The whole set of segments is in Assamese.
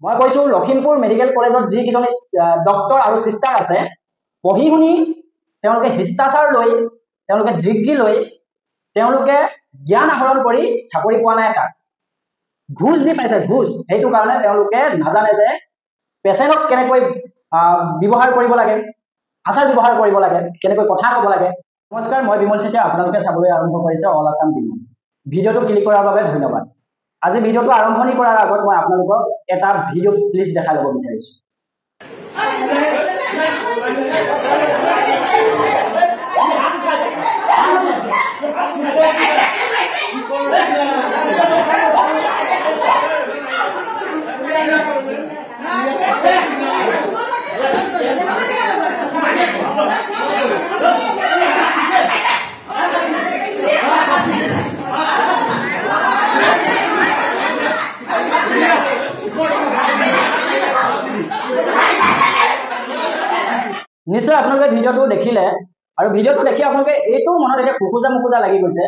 মই কৈছো লখিমপুৰ মেডিকেল কলেজত যি কিজনী ডক্টৰ আৰু সিস্টাৰ আছে পঢ়ি শুনি তেওঁলোকে শিষ্টাচাৰ লৈ তেওঁলোকে ডিগ্ৰী লৈ তেওঁলোকে জ্ঞান আহৰণ কৰি চাকৰি পোৱা নাই তাত ঘুষ দি পাইছে ঘুষ সেইটো কাৰণে তেওঁলোকে নাজানে যে পেচেণ্টক কেনেকৈ ব্যৱহাৰ কৰিব লাগে আচাৰ ব্যৱহাৰ কৰিব লাগে কেনেকৈ কথা ক'ব লাগে নমস্কাৰ মই বিমল চেতিয়া আপোনালোকে চাবলৈ আৰম্ভ কৰিছে অল আছাম বিমল ভিডিঅ'টো ক্লিক কৰাৰ বাবে ধন্যবাদ আজি ভিডিঅ'টো আৰম্ভণি কৰাৰ আগত মই আপোনালোকক এটা ভিডিঅ' ক্লিপ দেখাই ল'ব বিচাৰিছো নিশ্চয় আপোনালোকে ভিডিঅ'টো দেখিলে আৰু ভিডিঅ'টো দেখি আপোনালোকে এইটো মনত এটা খুকুজা মুকুজা লাগি গৈছে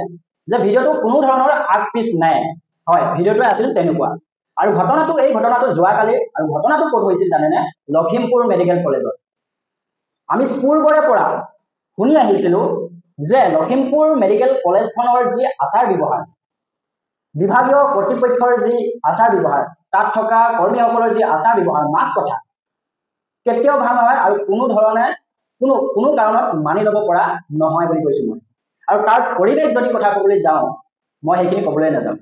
যে ভিডিঅ'টো কোনো ধৰণৰ আগ পিছ নাই হয় ভিডিঅ'টো আছিল তেনেকুৱা আৰু এই ঘটনাটো যোৱাকালি আৰু ঘটনাটো ক'ত হৈছিল জানেনে লখিমপুৰ মেডিকেল কলেজত আমি পূৰ্বৰে পৰা শুনি আহিছিলো যে লখিমপুৰ মেডিকেল কলেজখনৰ যি আচাৰ ব্যৱহাৰ বিভাগীয় কৰ্তৃপক্ষৰ যি আচাৰ ব্যৱহাৰ তাত থকা কৰ্মীসকলৰ যি আচাৰ ব্যৱহাৰ মাত কথা কেতিয়াও ভাল নহয় আৰু কোনো কাৰণত মানি ল'ব পৰা নহয় বুলি কৈছো মই আৰু তাৰ পৰিৱেশ যদি কথা ক'বলৈ যাওঁ মই সেইখিনি ক'বলৈ নাযাওঁ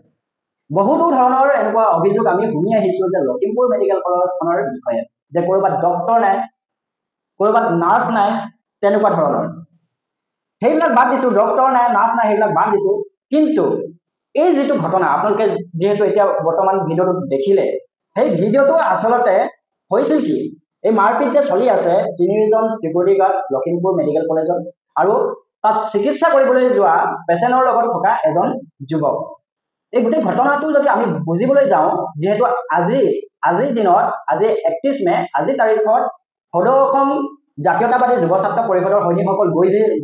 বহুতো ধৰণৰ এনেকুৱা অভিযোগ আমি শুনি আহিছো যে লখিমপুৰ মেডিকেল কলেজখনৰ বিষয়ে যে ক'ৰবাত ডক্টৰ নাই ক'ৰবাত নাৰ্ছ নাই তেনেকুৱা ধৰণৰ সেইবিলাক বাদ দিছো ডক্টৰ নাই নাৰ্ছ নাই সেইবিলাক বাদ দিছো কিন্তু এই যিটো ঘটনা আপোনালোকে যিহেতু এতিয়া বৰ্তমান ভিডিঅ'টো দেখিলে সেই ভিডিঅ'টো আচলতে হৈছিল কি এই মাৰপিট যে চলি আছে তিনিজন সিকিউৰিটি গাৰ্ড লখিমপুৰ মেডিকেল কলেজত আৰু তাত চিকিৎসা কৰিবলৈ যোৱা পেচেণ্টৰ লগত থকা এজন যুৱক এই গোটেই ঘটনাটো যদি আমি বুজিবলৈ যাওঁ যিহেতু আজিৰ দিনত আজি 31 মে আজি তাৰিখত সদৌ অসম জাতীয়তাবাদী যুৱ ছাত্ৰ পৰিষদৰ সৈনিকসকল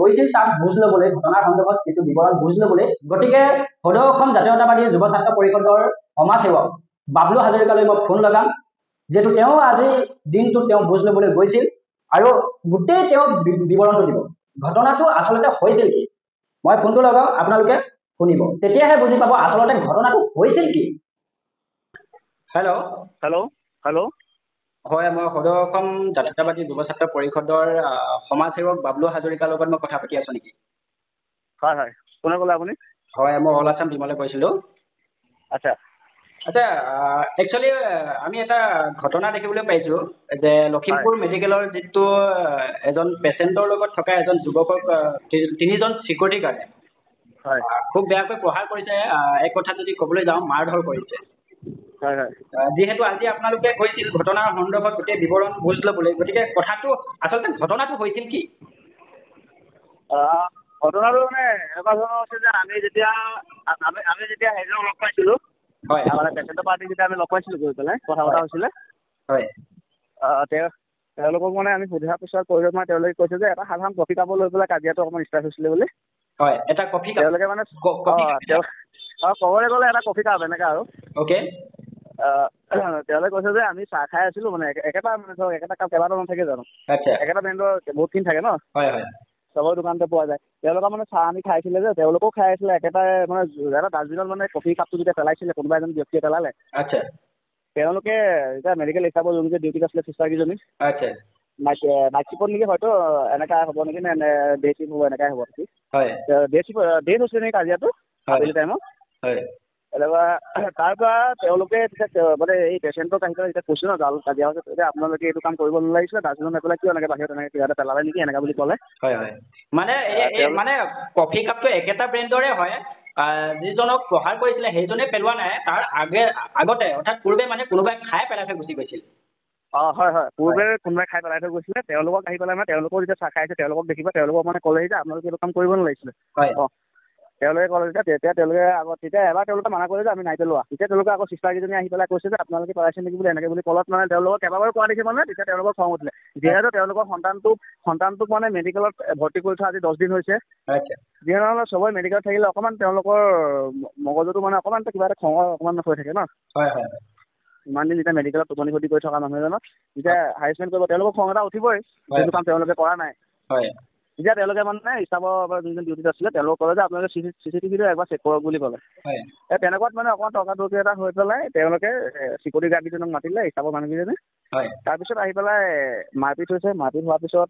গৈছিল তাক বুজ ল'বলৈ ঘটনাৰ সন্দৰ্ভত কিছু বিৱৰণ বুজ ল'বলৈ গতিকে সদৌ অসম জাতীয়তাবাদী যুৱ ছাত্ৰ পৰিষদৰ সমাজসেৱক বাবলু হাজৰিকালৈ মই ফোন লগাম যেটো তেওঁ আজি দিনটো তেওঁ বুজ ল'বলৈ গৈছিল আৰু গোটেই তেওঁ বিৱৰণটো দিব ঘটনাটো আচলতে হৈছিল কি মই ফোনটো লগাম আপোনালোকে শুনিব তেতিয়াহে বুজি পাব আচলতে ঘটনাটো হৈছিল কি হেল্ল' হয় মই সদৌ অসম জাতীয়তাবাদী যুৱ ছাত্ৰ পৰিষদৰ সমাজসেৱক বাবলু হাজৰিকাৰ লগত মই কথা পাতি আছো নেকি হয় কোনে ক'লে আপুনি হয় মই অল আছাম বিমলে কৈছিলো আচ্ছা একচুৱেলি আমি এটা ঘটনা দেখিবলৈ পাইছো যে লখিমপুৰ মেডিকেলৰ যিটো এজন পেচেণ্টৰ লগত থকা এজন যুৱকক তিনিজন সিকিউৰিটি গাৰ্ডে খুব বেয়াকৈ প্ৰহাৰ কৰিছে এক কথা যদি ক'বলৈ যাওঁ মাৰধৰ কৰিছে যিহেতু আজি আপোনালোকে কৈছিল ঘটনাৰ সন্দৰ্ভত গোটেই বিৱৰণ বুজ ল'বলৈ গতিকে কথাটো আচলতে ঘটনাটো হৈছিল কি ঘটনাটো মানে এনেকুৱা ধৰণৰ হৈছে যে আমি যেতিয়া হেৰিক লগ পাইছিলোঁ হয় মানে পেচেণ্টৰ পাৰ্টি যেতিয়া আমি লগ পাইছিলোঁ গৈ পেলাই কথা পতা হৈছিলে হয় তেওঁলোকক মানে আমি সোধাৰ পিছত মানে তেওঁলোকে কৈছে যে এটা সাধাৰণ কফি কাপৰ লৈ পেলাই কাজিয়াটো অকণমান ষ্টাৰ্ট হৈছিলে বুলি হয় এটা কফি কাপ তেওঁলোকে মানে ক'বলৈ গ'লে এটা কফি কাপ এনেকা আৰু অ'কে তেওঁলোকে কৈছে যে আমি চাহ খাই আছিলোঁ মানে একেটা মানে ধৰক একেটা কাপ কেইবাটাও নাথাকে জানো একেটা ব্ৰেণ্ডৰ বহুতখিনি থাকে ন হয় চবৰ দোকানতে পোৱা যায় তেওঁলোকৰ মানে চাহ আমি খাইছিলে যে তেওঁলোকেও খাই আছিলে একেটাই মানে এটা ডাষ্টবিনত মানে কফি কাপটো যেতিয়া পেলাইছিলে কোনোবা এজন ব্যক্তিয়ে পেলালে আচ্ছা তেওঁলোকে এতিয়া মেডিকেল ষ্টাফৰ যোনকে ডিউটিত আছিলে চিষ্টাৰকেইজনী আচ্ছা নাইট চিপত নেকি হয়তো এনেকুৱা হ'ব নেকি নে ডে চিপ হ'ব এনেকুৱাই হ'ব নেকি হয় ডে হৈছিলে নেকি কাজিয়াটো আবেলি টাইমত হয় এনেকুৱা তাৰ পৰা তেওঁলোকে তেতিয়া মানে এই পেচেণ্টক আহি পেলাই যেতিয়া কৈছে ন কাজিয়া হৈছে তেতিয়া আপোনালোকে এইটো কাম কৰিব নালাগিছিলে ডাষ্টবিনত নেপেলাই কিয় এনেকৈ বাহিৰত এনেকৈ কিবা এটা পেলালে নেকি এনেকুৱা বুলি ক'লে হয় মানে কফি কাপটো একেটা ব্ৰেণ্ডৰে হয় যিজনক প্ৰহাৰ কৰিছিলে সেইজনে পেলোৱা নাই তাৰ আগতে অৰ্থাৎ পূৰ্বে মানে কোনোবাই খাই পেলাই থৈ গুচি গৈছিল হয় পূৰ্বে কোনোবাই খাই পেলাই থৈ গৈছিলে তেওঁলোকক আহি পেলাই মানে তেওঁলোকৰ যেতিয়া চাহ খাইছে তেওঁলোকক দেখিবা তেওঁলোকক মানে ক'লে যে আপোনালোকে এইটো কাম কৰিব নালাগিছিলে তেওঁলোকে ক'লে তেতিয়া এবাৰ তেওঁলোকে মানা কৰিলে যে আমি নাই পেলোৱা তেতিয়া তেওঁলোকে আকৌ চিষ্টাৰকেইজনী আহি পেলাই কৈছে যে আপোনালোকে পেলাইছে নেকি বুলি এনেকৈ বুলি ক'লত মানে তেওঁলোকক কেইবাবাৰো কোৱা দেখি মানে তেতিয়া তেওঁলোকৰ খং উঠিলে যিহেতু তেওঁলোকৰ সন্তানটোক মানে মেডিকেলত ভৰ্তি কৰি থোৱা আজি 10 দিন হৈছে যিহেতু চবৰে মেডিকেলত থাকিলে অকণমান তেওঁলোকৰ মগজুটো মানে অকণমান কিবা এটা খঙৰ অকণমান হৈ থাকে ন ইমান দিন যেতিয়া মেডিকেলত টোপনি ক্ষতি কৰি থকা মানুহ এজনক যেতিয়া হাৰেচমেণ্ট কৰিব তেওঁলোকক খং এটা উঠিবই, যিটো কাম তেওঁলোকে কৰা নাই। তেতিয়া তেওঁলোকে মানে ষ্টাফৰ যোনজন ডিউটিত আছিলে তেওঁলোকক ক'লে যে আপোনালোকে CCTVটো একবাৰ চেক কৰক বুলি ক'লে। তেনেকুৱাত মানে অকণমান তৰ্কাতৰ্কি এটা হৈ পেলাই তেওঁলোকে চিকিউৰিটি গাৰ্ডকেইজনক মাতিলে, ষ্টাফৰ মানুহকেইজনে। তাৰপিছত আহি পেলাই মাৰপিট হৈছে। মাৰপিট হোৱাৰ পিছত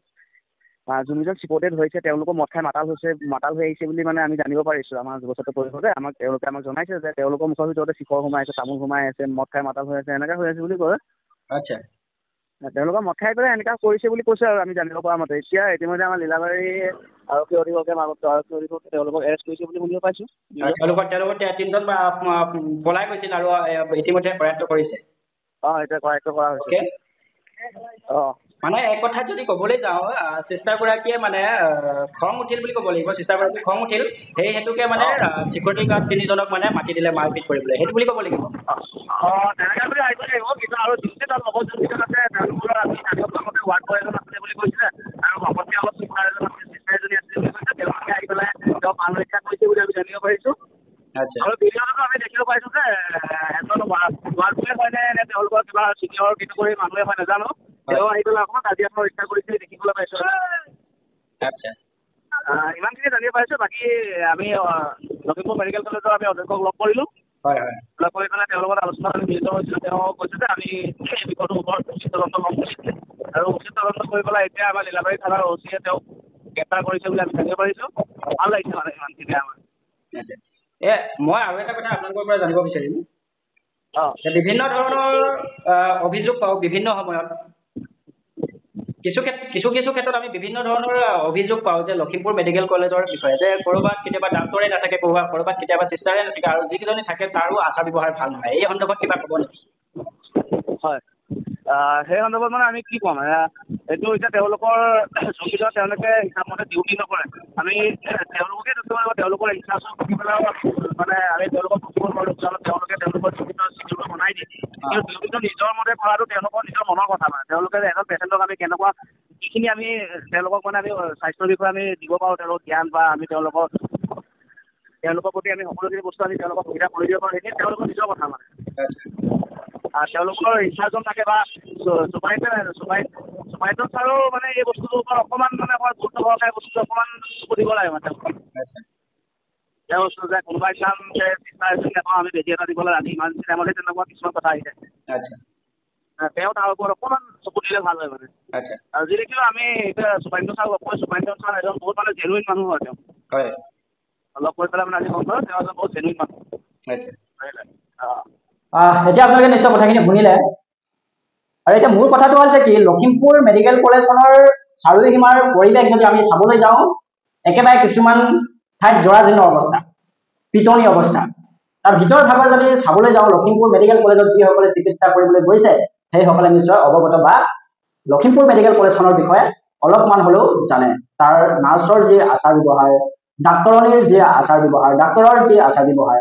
যোনজন চিকিউৰিটি ধৰিছে তেওঁলোকো মদ খাই মাতাল হৈ আহিছে বুলি মানে আমি জানিব পাৰিছোঁ। আমাৰ যুৱ ছাত্ৰ পৰিষদে তেওঁলোকে আমাক জনাইছে যে তেওঁলোকৰ মুখৰ ভিতৰতে চিখৰ সোমাই আছে, তামোল সোমাই আছে, মদ খাই মাতাল হৈ আছে, এনেকৈ হৈ আছে বুলি কয়। আচ্ছা, তেওঁলোকে মদ খাই পেলাই এনেকুৱা কৰিছে বুলি কৈছে আৰু আমি জানিব পৰা মতে। এতিয়া ইতিমধ্যে আমাৰ লীলাবাৰী আৰক্ষী অধীক্ষকে তেওঁলোকক এৰেষ্ট কৰিছে বুলি শুনিব পাইছোঁ। তেওঁলোকৰ 3জন পলাই গৈছিল আৰু ইতিমধ্যে কৰায়ত্ব কৰিছে। এতিয়া কৰায়ত্ব কৰা হৈছে। মানে এক কথাত যদি ক'বলৈ যাওঁ, চিষ্টাৰগৰাকীয়ে মানে খং উঠিল বুলি ক'ব লাগিব। চিষ্টাৰগৰাকী খং উঠিল, সেই হেতুকে মানে চিকিউৰিটি গাৰ্ড 3জনক মানে মাতি দিলে মাৰপিট কৰিবলৈ, সেইটো বুলি ক'ব লাগিব। তেনেকৈ বুলি আহিব লাগিব। কিন্তু আৰু যোনকেইজন তাৰ লগত যোনকেইজন আছে তেওঁলোকৰ আমি মতে ৱাৰ্ড বয় এজন আছিলে বুলি কৈছিলে, আৰু লগতে অলপ চিষ্টাৰ এজন আছিলে, চিষ্টাৰ এজনী আছিলে বুলি কৈছে। তেওঁলোকে আহি পেলাই তেওঁ প্ৰাণ ৰক্ষা কৰিছে বুলি আমি জানিব পাৰিছোঁ। আৰু ভিডিঅ'টো আমি দেখিব পাইছোঁ যে এজন ৱাৰ্ড বয়ে হয়নে নে তেওঁলোকৰ কিবা চিনিয়ৰ কেটেগৰীৰ মানুহে হয় নাজানো, তেওঁ আহি পেলাই অকণমান কাজিয়া ৰক্ষা কৰিছে দেখিবলৈ পাইছোঁ। ইমানখিনি জানিব পাৰিছোঁ। বাকী আমি লখিমপুৰ মেডিকেল কলেজৰ আমি অধ্যক্ষক লগ কৰিলোঁ। লগ কৰি পেলাই তেওঁৰ লগত আলোচনা আমি মিলিত হৈছিলোঁ। তেওঁ কৈছে যে আমি এই বিষয়টোৰ ওপৰত উচিত তদন্ত ল'ম বুলি, আৰু উচিত তদন্ত কৰি পেলাই এতিয়া আমাৰ লীলাবাৰী থানাৰ OC-য়ে তেওঁক গ্ৰেপ্তাৰ কৰিছে বুলি আমি জানিব পাৰিছোঁ। ভাল লাগিছে মানে ইমানখিনি আমাৰ। মই আৰু এটা কথা আপোনালোকৰ পৰা জানিব বিচাৰিম। বিভিন্ন ধৰণৰ অভিযোগ পাওঁ বিভিন্ন সময়ত। কিছু ক্ষেত্ৰত আমি বিভিন্ন ধৰণৰ অভিযোগ পাওঁ যে লখিমপুৰ মেডিকেল কলেজৰ বিষয়ে, যে ক'ৰবাত কেতিয়াবা ডাক্তৰে নাথাকে, ক'ৰবাত কেতিয়াবা চিষ্টাৰে নাথাকে, আৰু যিকেইজনী থাকে তাৰো আচাৰ ব্যৱহাৰ ভাল নহয়। এই সন্দৰ্ভত কিবা ক'ব নেকি? সেই সন্দৰ্ভত মানে আমি কি ক'ম, এইটো এতিয়া তেওঁলোকৰ যোনকেইজন তেওঁলোকে হিচাপমতে ডিউটি নকৰে, আমি তেওঁলোককে দেখিব লাগিব। তেওঁলোকৰ ইনচাৰ্জক দেখি পেলাই মানে আমি তেওঁলোকক বুজিব নোৱাৰোঁ, তেওঁলোকে তেওঁলোকৰ ডিউটিটো চিডিউল বনাই দিয়ে। কিন্তু ডিউটিটো নিজৰ মতে কৰাটো তেওঁলোকৰ নিজৰ মনৰ কথা মানে। তেওঁলোকে এজন পেচেণ্টক আমি কেনেকুৱা যিখিনি আমি তেওঁলোকক মানে আমি স্বাস্থ্যৰ বিষয়ে আমি দিব পাৰোঁ, তেওঁলোকৰ জ্ঞান বা আমি তেওঁলোকৰ প্ৰতি আমি সকলোখিনি বস্তু আমি তেওঁলোকক সুবিধা কৰি দিব পাৰোঁ, সেইখিনি তেওঁলোকৰ নিজৰ কথা মানে। তেওঁলোকৰ ইনচাৰ্জন থাকে বা চুপাৰিনটেণ্ডেণ্ট ছাৰো মানে এই বস্তুটোৰ ওপৰত অকণমান মানে গুৰুত্ব সহকাৰে বস্তুটো অকণমান চকু দিব লাগে মানে। তেওঁ যে কোনোবা ইমান যে চিষ্টাৰ এজনী নাপাওঁ আমি বেজি এটা দিবলৈ ৰাতি ইমান টাইমতে তেনেকুৱা কিছুমান কথা আহি যায়। তেওঁ তাৰ ওপৰত অকণমান চকু দিলে ভাল হয় মানে। আৰু যি দেখিলোঁ আমি এতিয়া চুপাৰিনটেণ্ডেণ্ট ছাৰক লগ কৰি, চুপাৰিনটেণ্ডেণ্ট ছাৰ এজন বহুত মানে জেনুইন মানুহ হয়। তেওঁ লগ কৰি পেলাই মানে আজি গম পালোঁ তেওঁ এজন বহুত জেনুইন মানুহ। এতিয়া আপোনালোকে নিশ্চয় কথাখিনি শুনিলে। আৰু এতিয়া মূল কথাটো হ'ল যে কি, লখিমপুৰ মেডিকেল কলেজখনৰ চাৰিসীমাৰ পৰিৱেশ যদি আমি চাবলৈ যাওঁ, একেবাৰে কিছুমান ঠাইত জৰাজীৰ্ণ অৱস্থা, পিটনি অৱস্থা। তাৰ ভিতৰ ভাগৰ যদি চাবলৈ যাওঁ, লখিমপুৰ মেডিকেল কলেজত যিসকলে চিকিৎসা কৰিবলৈ গৈছে সেইসকলে নিশ্চয় অৱগত বা লখিমপুৰ মেডিকেল কলেজখনৰ বিষয়ে অলপমান হ'লেও জানে। তাৰ নাৰ্ছৰ যি আচাৰ ব্যৱহাৰ, ডাক্তৰণীৰ যি আচাৰ ব্যৱহাৰ, ডাক্তৰৰ যি আচাৰ ব্যৱহাৰ,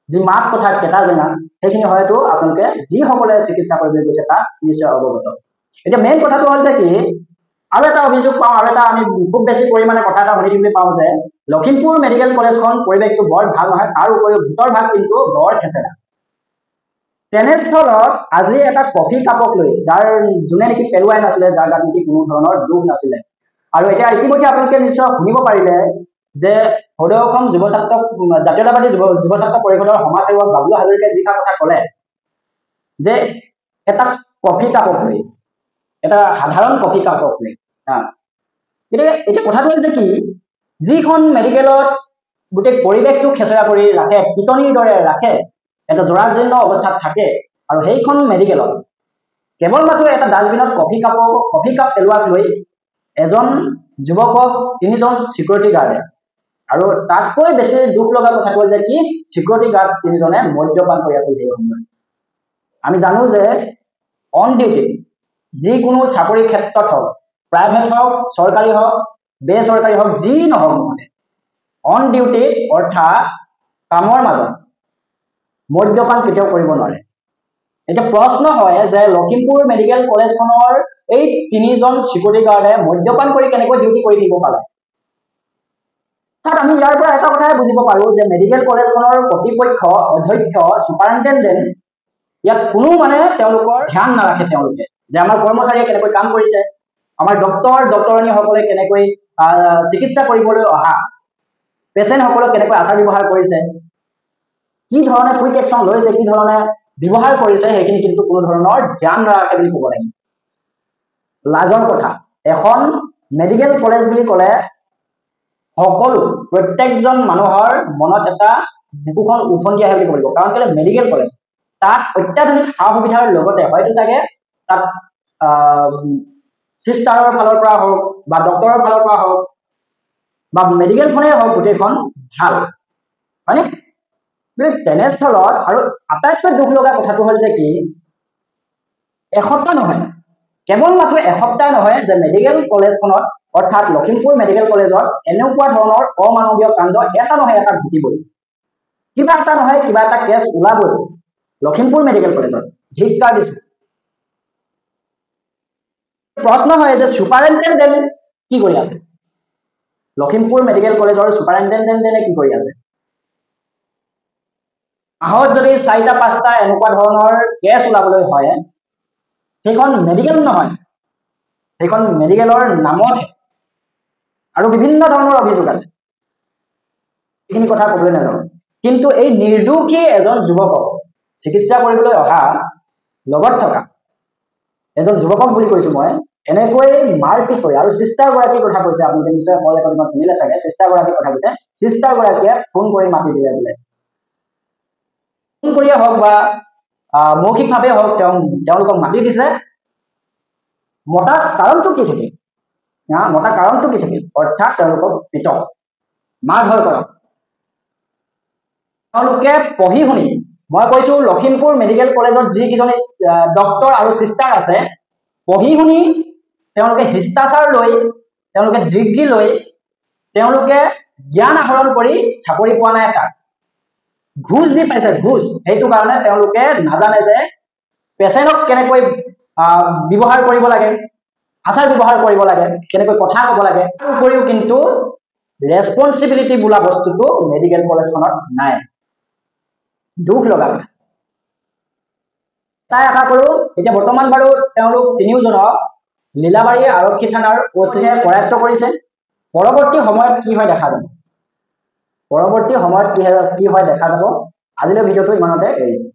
যি মাত কথা কেটা জেঙা, সেইখিনি হয়তো আপোনালোকে যিসকলে চিকিৎসা কৰিবলৈ গৈছে তাক নিশ্চয় অৱগত। এতিয়া মেইন কথাটো হ'ল যে কি, আৰু এটা অভিযোগ পাওঁ, আৰু এটা আমি খুব বেছি পৰিমাণে কথা এটা শুনি দিবলৈ পাওঁ যে লখিমপুৰ মেডিকেল কলেজখন পৰিৱেশটো বৰ ভাল নহয়, তাৰ উপৰিও ভিতৰ ভাগ কিন্তু বৰ খেচেৰা। তেনেস্থলত আজি এটা কফি কাপক লৈ, যোনে নেকি পেলোৱাই নাছিলে, যাৰ গাত নেকি কোনো ধৰণৰ দুখ নাছিলে, আৰু এতিয়া ইতিমধ্যে আপোনালোকে নিশ্চয় শুনিব পাৰিলে যে সদৌ অসম জাতীয়তাবাদী যুৱ ছাত্ৰ পৰিষদৰ সমাজ সেৱক বাবুল হাজৰিকাই যি কথা ক'লে যে এটা কফি কাপক লৈ, এটা সাধাৰণ কফি কাপক লৈ, এতিয়া কথাটো হ'ল যে কি, যিখন মেডিকেলত গোটেই পৰিৱেশটো খেচেৰা কৰি ৰাখে, পিটনিৰ দৰে ৰাখে, এটা জৰাজীৰ্ণ অৱস্থাত থাকে, আৰু সেইখন মেডিকেলত কেৱল মাত্ৰ এটা ডাষ্টবিনত কফি কাপ পেলোৱাক লৈ এজন যুৱকক 3জন চিকিউৰিটি গাৰ্ডে, আৰু তাতকৈ বেছি দুখ লগা কথা হ'ল যে কি, চিকিউৰিটি গাৰ্ড 3জনে মদ্যপান কৰি আছিল সেই সময়ত। আমি জানো যে অন ডিউটি যিকোনো চাকৰি ক্ষেত্ৰত হওক, প্ৰাইভেট হওক, চৰকাৰী হওক, বেচৰকাৰী হওক, যি নহওক মানে অন ডিউটি অৰ্থাৎ কামৰ মাজত মদ্যপান কেতিয়াও কৰিব নোৱাৰে। এতিয়া প্ৰশ্ন হয় যে লখিমপুৰ মেডিকেল কলেজখনৰ এই 3জন চিকিউৰিটি গাৰ্ডে মদ্যপান কৰি কেনেকৈ ডিউটি কৰি দিব পাৰে? তাত আমি ইয়াৰ পৰা এটা কথাই বুজিব পাৰো যে মেডিকেল কলেজখনৰ কৰ্তৃপক্ষ, অধ্যক্ষ, চুপাৰিনটেণ্ডেণ্ট ইয়াত কোনো মানে তেওঁলোকৰ ধ্যান নাৰাখে তেওঁলোকে যে আমাৰ কৰ্মচাৰীয়ে কেনেকৈ কাম কৰিছে, আমাৰ ডক্তৰণীসকলে কেনেকৈ চিকিৎসা কৰিবলৈ অহা পেচেণ্টসকলক কেনেকৈ আচাৰ ব্যৱহাৰ কৰিছে, কি ধৰণে কুইক একশ্যন লৈছে, কি ধৰণে ব্যৱহাৰ কৰিছে, সেইখিনি কিন্তু কোনো ধৰণৰ ধ্যান নাৰাখে বুলি ক'ব লাগিব। লাজৰ কথা, এখন মেডিকেল কলেজ বুলি ক'লে সকলো প্ৰত্যেকজন মানুহৰ মনত এটা বুকুখন উফন্দি আহে বুলি ক'ব লাগিব। কাৰণ কেলে মেডিকেল কলেজ, তাত অত্যাধুনিক সা সুবিধাৰ লগতে হয়তো চাগে তাত চিষ্টাৰৰ ফালৰ পৰা হওক বা ডক্তৰৰ ফালৰ পৰা হওক বা মেডিকেলখনেই হওক গোটেইখন ভাল, হয়নে? তেনেস্থলত আৰু আটাইতকৈ দুখ লগা কথাটো হ'ল যে কি, এসপ্তাহ নহয়, কেৱল মাত্ৰ এসপ্তাহ নহয় যে মেডিকেল কলেজখনত অৰ্থাৎ লখিমপুৰ মেডিকেল কলেজত এনেকুৱা ধৰণৰ অমানৱীয় কাণ্ড এটা নহয় এটা ঘটিবই, কিবা এটা নহয় কিবা এটা কেছ ওলাবই লখিমপুৰ মেডিকেল কলেজত। ধিক্কাৰ দিছো। প্ৰশ্ন হয় যে ছুপাৰিনটেণ্ডেণ্ট কি কৰি আছে, লখিমপুৰ মেডিকেল কলেজৰ ছুপাৰিনটেণ্ডেণ্টে কি কৰি আছে? মাহত যদি 4-5টা এনেকুৱা ধৰণৰ কেছ ওলাবলৈ হয়, সেইখন মেডিকেল নহয়, সেইখন মেডিকেলৰ নামতহে, আৰু বিভিন্ন ধৰণৰ অভিযোগ আছে, এইখিনি কথা ক'বলৈ নাযাওঁ। কিন্তু এই নিৰ্দোষী এজন যুৱকক চিকিৎসা কৰিবলৈ অহা লগত থকা এজন যুৱকক বুলি কৈছো মই, এনেকৈ মাৰপিট কৰি, আৰু চিষ্টাৰগৰাকীৰ কথা কৈছে, আপোনালোকে নিশ্চয় কল ৰেকৰ্ডিঙত শুনিলে চাগে, চিষ্টাৰগৰাকীৰ কথা কৈছে, চিষ্টাৰগৰাকীয়ে ফোন কৰি মাতি দিলে বোলে, ফোন কৰিয়ে হওক বা মৌখিকভাৱে হওক তেওঁলোকক মাতি দিছে। মতা কাৰণটো কি থাকিল? মতা কাৰণটো কি থাকিল? অৰ্থাৎ তেওঁলোকক পিটক, মাৰধৰ কৰক। তেওঁলোকে পঢ়ি শুনি, মই কৈছো লখিমপুৰ মেডিকেল কলেজত যিকেইজনী ডক্তৰ আৰু চিষ্টাৰ আছে, পঢ়ি শুনি তেওঁলোকে শিষ্টাচাৰ লৈ, তেওঁলোকে ডিগ্ৰী লৈ, তেওঁলোকে জ্ঞান আহৰণ কৰি চাকৰি পোৱা নাই, তাত ঘুষ দি পাইছে, ঘুষ। সেইটো কাৰণে তেওঁলোকে নাজানে যে পেচেণ্টক কেনেকৈ ব্যৱহাৰ কৰিব লাগে, আচাৰ ব্যৱহাৰ কৰিব লাগে, কেনেকৈ কথা ক'ব লাগে। তাৰ উপৰিও কিন্তু ৰেছপন্সিবিলিটি বোলা বস্তুটো মেডিকেল কলেজখনত নাই। দুখ লগা কথা। তাই আশা কৰো এতিয়া বৰ্তমান বাৰু তেওঁলোক তিনিওজনক লীলাবাৰী আৰক্ষী থানাৰ ওচিয়ে কৰায়ত্ব কৰিছে। পৰৱৰ্তী সময়ত কি হয় দেখা যাব, পৰৱৰ্তী সময়ত কি হয় দেখা যাব। আজিলৈ ভিডিঅ'টো ইমানতে এৰিছো।